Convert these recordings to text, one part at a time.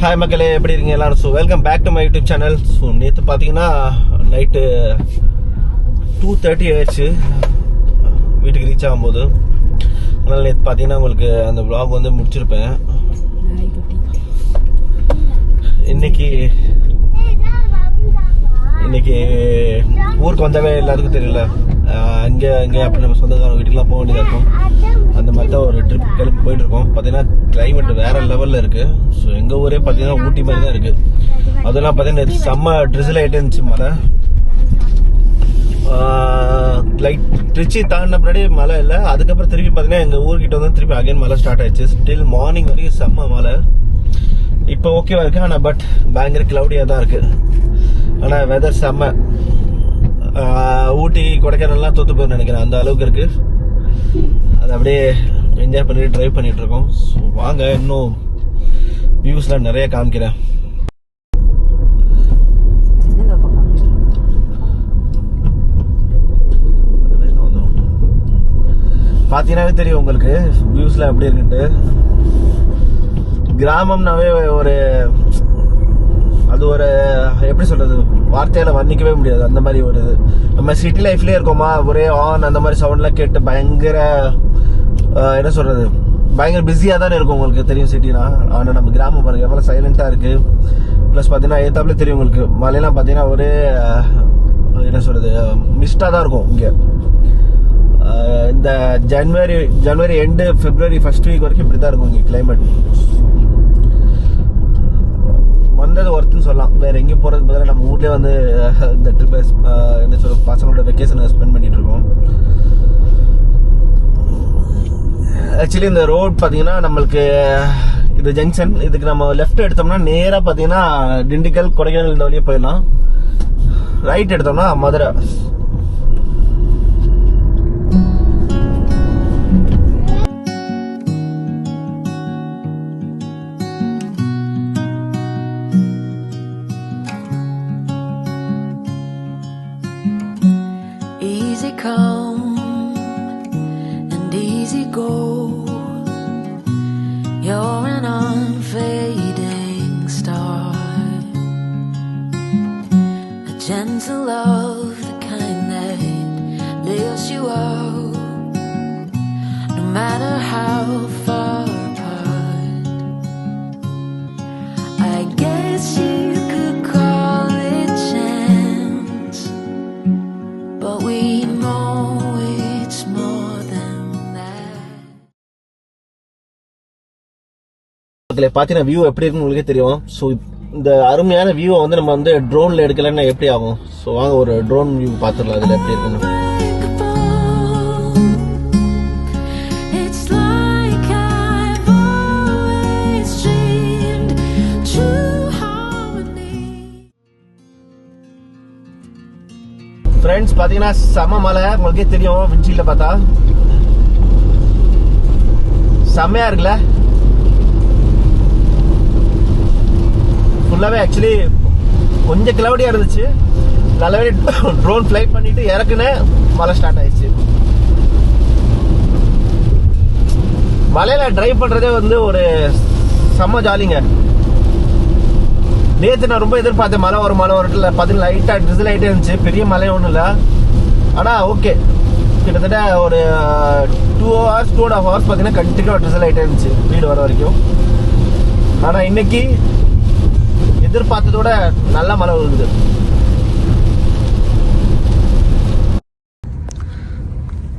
Hi மக்களே, எப்படி இருக்கீங்க எல்லாரும்? So welcome back to my YouTube channel. So நேற்று பார்த்தீங்கன்னா நைட்டு 2:30 ஆயிடுச்சு வீட்டுக்கு ரீச் ஆகும்போது. அதனால் நேற்று பார்த்தீங்கன்னா உங்களுக்கு அந்த vlog வந்து முடிச்சிருப்பேன். இன்னைக்கு ஊருக்கு வந்தாவே எல்லாருக்கும் தெரியல, அங்கே அப்படி நம்ம சொந்தக்கார வீட்டுக்குலாம் போக வேண்டியதாக இருக்கும். அந்த மாதிரி தான் ஒரு ட்ரிப் கிளம்பி போயிட்டு இருக்கோம். பார்த்தீங்கன்னா கிளைமேட் வேற லெவலில் இருக்கு. ஸோ எங்கள் ஊரே பார்த்தீங்கன்னா ஊட்டி மாதிரி தான் இருக்கு. அதெல்லாம் பார்த்தீங்கன்னா செம்ம ட்ரிசில் ஆகிட்டே இருந்துச்சு மழை. லைக் திருச்சி தாண்டின பின்னாடி மழை இல்லை. அதுக்கப்புறம் திருப்பி பார்த்தீங்கன்னா எங்கள் ஊர்கிட்ட வந்து திருப்பி அகைன் மழை ஸ்டார்ட் ஆயிடுச்சு. ஸ்டில் மார்னிங் வரைக்கும் செம்ம மழை. இப்போ ஓகேவா இருக்கு, ஆனால் பட் பயங்கர கிளவுடியாக தான் இருக்கு. ஆனால் வெதர் செம்ம. ஊட்டி கொடைக்கானல்லாம் தோத்து போய் நினைக்கிறேன், அந்த அளவுக்கு இருக்கு. அதை அப்படியே என்ஜாய் பண்ணிட்டு ட்ரைவ் பண்ணிட்டு இருக்கோம். ஸோ வாங்க, இன்னும் வியூஸ்லாம் நிறைய காமிக்கிறேன். பார்த்தீங்கன்னாவே தெரியும் உங்களுக்கு வியூஸ்லாம் எப்படி இருக்குன்ட்டு. கிராமம்னாவே ஒரு அது ஒரு எப்படி சொல்றது, வார்த்தையால வர்ணிக்கவே முடியாது. அந்த மாதிரி ஒரு நம்ம சிட்டி லைஃப்லயே இருக்கோமா, ஒரே ஆன் அந்த மாதிரி சவுண்ட்லாம் கேட்டு பயங்கர என்ன சொல்றது, பயங்கர பிஸியா தானே இருக்கும். உங்களுக்கு தெரியும் சிட்டினா. ஆனால் நம்ம கிராமம் பாருங்க எவ்வளவு சைலண்டா இருக்கு. பிளஸ் பாத்தீங்கன்னா ஏத்தாப்புல தெரியும் உங்களுக்கு மழையெல்லாம் பாத்தீங்கன்னா ஒரே என்ன சொல்றது, மிஸ்டா தான் இருக்கும் இங்க. இந்த ஜனவரி எண்டு பிப்ரவரி ஃபர்ஸ்ட் வீக் வரைக்கும் இப்படிதான் இருக்கும் இங்க கிளைமேட். வந்தது ஒர்த்துன்னு சொல்லலாம். வேற எங்கேயும் போறதுக்கு பதிலாக நம்ம ஊர்லேயே வந்து இந்த ட்ரிப் என்ன சொல்ற பசங்களோட வெக்கேஷனை ஸ்பெண்ட் பண்ணிட்டு இருக்கோம். ஆக்சுவலி இந்த ரோட் பார்த்தீங்கன்னா நம்மளுக்கு இது ஜங்ஷன். இதுக்கு நம்ம லெஃப்ட் எடுத்தோம்னா நேராக பார்த்தீங்கன்னா திண்டுக்கல் கொடைக்கானல் இந்த வழியே போயிடலாம். ரைட் எடுத்தோம்னா Madurai. Easy come and easy go. You're an unfading star, a gentle love, the kind that lifts you up, no matter how far apart. I guess you could call it chance, but we know it's more than that. பார்த்தீங்கன்னா view எப்படி இருக்குன்னு உங்களுக்கே தெரியும். So இந்த அருமையான வியூவை வந்து நம்ம வந்து ட்ரோன்ல எடுக்கலன்னா எப்படி ஆகும்? ஸோ வாங்க ஒரு ட்ரோன் வியூ பார்த்துடலாம் அதில் எப்படி இருக்குன்னு. It's like I've always dreamed true harmony. Friends பார்த்தீங்கன்னா செம மலை, உங்களுக்கே தெரியும் விண்ட்ஷீல்ட பார்த்தா செம்மையா இருக்குல்ல. ஃபுல்லாவே ஆக்சுவலி கொஞ்சம் கிளவுடியா இருந்துச்சு. நல்லாவே ட்ரோன் ஃபிளை பண்ணிட்டு இறக்குனேன், மழை ஸ்டார்ட் ஆயிடுச்சு. மலையில டிரைவ் பண்றதே வந்து ஒரு செம்ம ஜாலிங்க. நேற்று நான் ரொம்ப எதிர்பார்த்தேன் மழை வரும் பார்த்தீங்கன்னா லைட்டா ட்ரிசில் ஆகிட்டே இருந்துச்சு. பெரிய மழை ஒன்றும் இல்லை, ஆனால் ஓகே. கிட்டத்தட்ட ஒரு 2.5 hours பார்த்தீங்கன்னா கண்டிப்பாக ட்ரிசில் ஆகிட்டே இருந்துச்சு வீடு வர வரைக்கும். ஆனால் இன்னைக்கு எதிர்பார்த்ததோட நல்ல மழை வருது.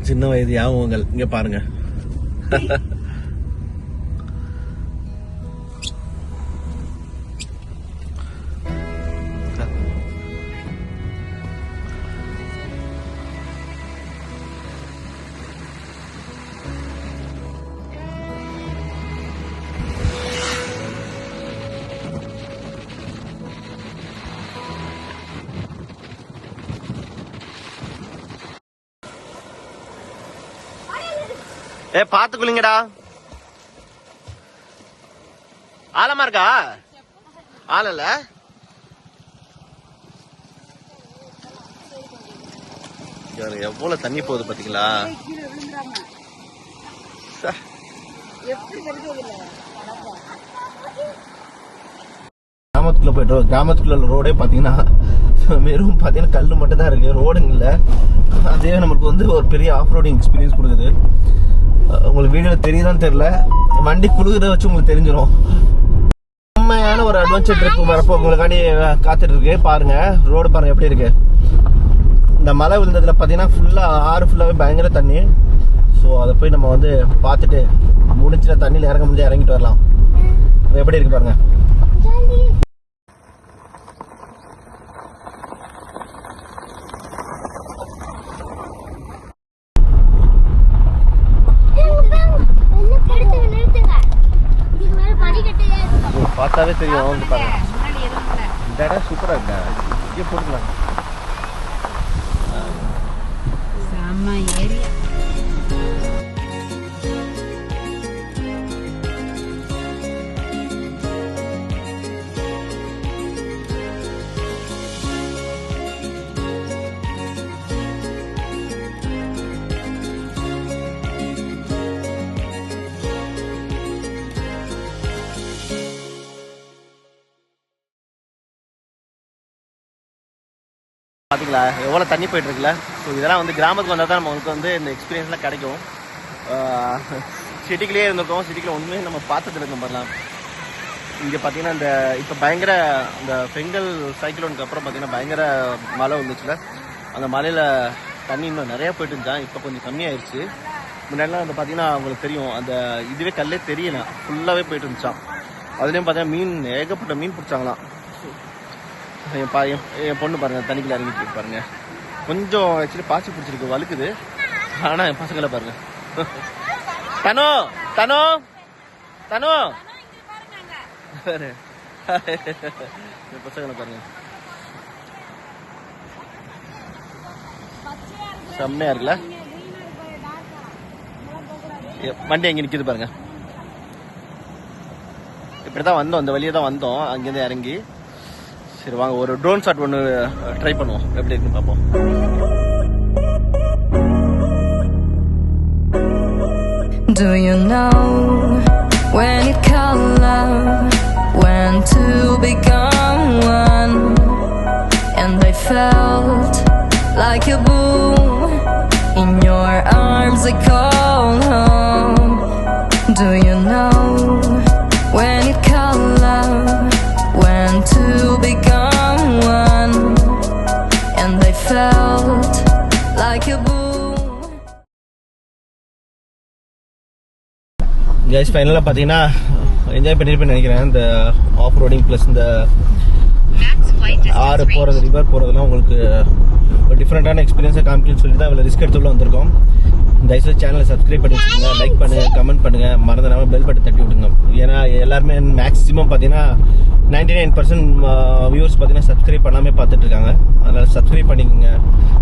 சின்ன வயது ஞாபகங்கள் இங்க பாருங்க. பாத்து குளிங்கடா. ஆழமா இருக்கா? ஆளல எவ்வளவு தண்ணி போகுது பாத்தீங்களா? கிராமத்துக்குள்ளே போய்ட்டு கிராமத்துக்குள்ள ரோடே பார்த்தீங்கன்னா வெறும் பார்த்தீங்கன்னா கல் மட்டும் தான் இருக்குது, ரோடுங்க இல்லை. அதே நம்மளுக்கு வந்து ஒரு பெரிய ஆஃப் ரோடிங் எக்ஸ்பீரியன்ஸ் கொடுக்குது. உங்களுக்கு வீடியோவில் தெரியுதான்னு தெரியல, வண்டி குழுகிறத வச்சு உங்களுக்கு தெரிஞ்சிடும். உண்மையான ஒரு அட்வென்ச்சர் ட்ரிப் வரப்போ உங்களுக்காண்டி காத்துட்டு இருக்கு. பாருங்க ரோடு பாருங்க எப்படி இருக்கு. இந்த மழை விழுந்ததுல பார்த்தீங்கன்னா ஃபுல்லாக ஆறு ஃபுல்லாகவே பயங்கர தண்ணி. ஸோ அதை போய் நம்ம வந்து பார்த்துட்டு முடிச்சுல தண்ணியில் இறங்க முடிஞ்சா இறங்கிட்டு வரலாம். எப்படி இருக்கு பாருங்க. பார்த்தாவே தெரியும் வந்து பாருங்க. இந்த இடம் சூப்பரா இருக்கா, இங்கே போட்டுக்கலாம். செம்ம ஏரியா. பார்த்தீங்களா எவ்வளோ தண்ணி போயிட்டு இருக்குல்ல. ஸோ இதெல்லாம் வந்து கிராமத்துக்கு வந்தால் தான் நமக்கு வந்து இந்த எக்ஸ்பீரியன்ஸ்லாம் கிடைக்கும். சிட்டிக்குள்ளேயே இருந்திருக்கோம், சிட்டிக்குள்ள ஒன்றுமே நம்ம பார்த்துட்டு இருக்கோம். பண்ணலாம் இங்கே பார்த்தீங்கன்னா இந்த இப்போ பயங்கர இந்த பெங்கல் சைக்ளோனுக்கு அப்புறம் பார்த்தீங்கன்னா பயங்கர மழை வந்துச்சுல. அந்த மலையில் தண்ணி இன்னும் நிறையா போயிட்டு இருந்தான், இப்போ கொஞ்சம் கம்மியாயிருச்சு. முன்னாடிலாம் வந்து பார்த்தீங்கன்னா அவங்களுக்கு தெரியும், அந்த இதுவே கல்லே தெரியல, ஃபுல்லாகவே போயிட்டு இருந்துச்சான். அதுலேயும் பார்த்தீங்கன்னா மீன் ஏகப்பட்ட மீன் பிடிச்சாங்களாம். என் பொண்ணு பாருங்க தண்ணிக்குள்ள இறங்கிட்டு பாருங்க. கொஞ்சம் ஆக்சுவலி பாசி பிடிச்சிருக்கு, வலுக்குது. ஆனா என் பசங்களை பாருங்க. தனோ தனோ தனோ என் பசங்களை பாருங்க, செம்மையா இருக்குல்ல. வண்டி எங்க நிக்குது பாருங்க. இப்படிதான் வந்தோம், அந்த வழியே தான் வந்தோம், அங்கேருந்து இறங்கி. சரி வாங்க ஒரு ட்ரோன் ஷாட் ஒன்று ட்ரை பண்ணுவோம், எப்படி இருக்குன்னு பார்ப்போம். Do you know when it called love, when to become one, and I felt like a boom in your arms I called home. Do you know when it called love, when to become one, and I felt like a boom. Guys ஃபைனலாக பார்த்தீங்கன்னா enjoy பண்ணியிருப்பேன்னு நினைக்கிறேன். இந்த of roading plus இந்த ஆறு போகிறது, river போகிறதுலாம் உங்களுக்கு ஒரு டிஃப்ரெண்ட்டான எக்ஸ்பீரியன்ஸாக காமிக்கணும்னு சொல்லி தான் இவ்வளோ ரிஸ்க் எடுத்துள்ள வந்திருக்கோம். தயவுசெய்து சேனலை சப்ஸ்கிரைப் பண்ணி வச்சுக்கோங்க, லைக் பண்ணுங்கள், கமெண்ட் பண்ணுங்கள், மறந்துடாமல் பெல் பட்டன் தட்டி விடுங்க. ஏன்னா எல்லாருமே மேக்ஸிமம் பார்த்தீங்கன்னா 99% வியூவர்ஸ் பார்த்தீங்கன்னா சப்ஸ்கிரைப் பண்ணாமல் பார்த்துட்டு இருக்காங்க. அதனால் சப்ஸ்கிரைப் பண்ணிக்கோங்க.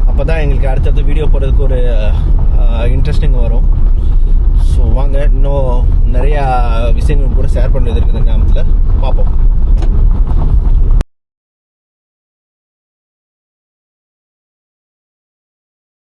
அப்போ தான் எங்களுக்கு அடுத்தடுத்த வீடியோ போடுறதுக்கு ஒரு இன்ட்ரெஸ்டிங் வரும். ஸோ வாங்க இன்னும் நிறையா விஷயங்கள் கூட ஷேர் பண்ணுறது இருக்குது கிராமத்தில், பார்ப்போம்.